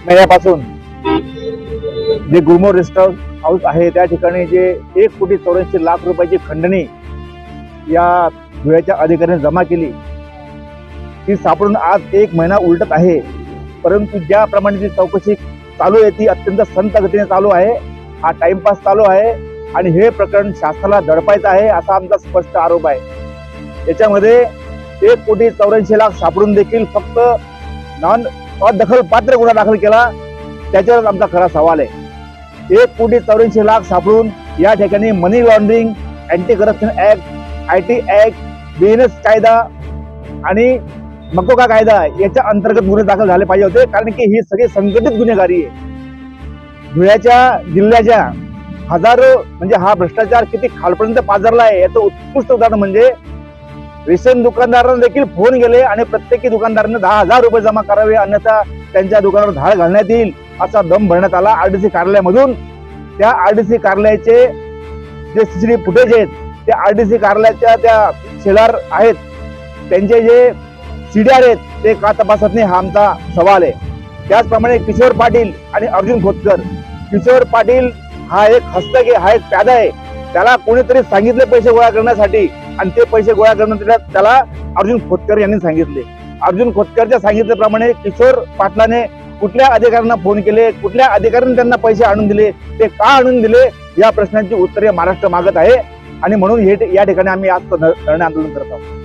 महिन्यापासून जे गुलमोहर रेस्ट हाऊस आहे त्या ठिकाणी जे 1,84,00,000 रुपयाची खंडणी या धुळ्याच्या अधिकाऱ्यांनी जमा केली ती सापडून आज 1 महिना उलटत आहे. परंतु ज्याप्रमाणे ती चौकशी चालू आहे ती अत्यंत संत गतीने चालू आहे. हा टाइमपास चालू आहे आणि हे प्रकरण शासनाला दडपायचं आहे असा आमचा स्पष्ट आरोप आहे. याच्यामध्ये 1,84,00,000 सापडून देखील फक्त अदखल पात्र गुन्हा दाखल केला त्याच्यावर आमचा खरा सवाल आहे. 1,84,00,000 सापडून या ठिकाणी money laundering, anti corruption act, IT act, BNS कायदा आणि मकोका कायदा याच्या अंतर्गत गुन्हे दाखल झाले पाहिजे होते, कारण की ही सगळी संघटित गुन्हेगारी आहे. धुळ्याच्या जिल्ह्याच्या हजारो म्हणजे हा भ्रष्टाचार किती खालपर्यंत पाझरला आहे याचं उत्कृष्ट उदाहरण म्हणजे रेशन दुकानदारांना देखील फोन गेले आणि प्रत्येकी दुकानदारांना 10,000 रुपये जमा करावे, अन्यथा त्यांच्या दुकानावर धाड घालण्यात येईल असा दम भरण्यात आला RDC कार्यालयामधून. त्या RDC कार्यालयाचे जे CCTV फुटेज आहेत त्या RDC कार्यालयाच्या त्या शेलार आहेत त्यांचे जे CDR आहेत ते का तपासत नाही हा आमचा सवाल आहे. त्याचप्रमाणे किशोर पाटील आणि अर्जुन खोतकर, किशोर पाटील हा एक हस्तक हा एक प्यादा आहे, त्याला कोणीतरी सांगितले पैसे गोळा करण्यासाठी आणि ते पैसे गोळा करण्यासाठी त्याला अर्जुन खोतकर यांनी सांगितले. अर्जुन खोतकरच्या सांगितल्याप्रमाणे किशोर पाटलाने कुठल्या अधिकाऱ्यांना फोन केले, कुठल्या अधिकाऱ्यांनी त्यांना पैसे आणून दिले, ते का आणून दिले या प्रश्नांची उत्तरे महाराष्ट्र मागत आहे आणि म्हणून या ठिकाणी आम्ही आज धरणे आंदोलन करत आहोत.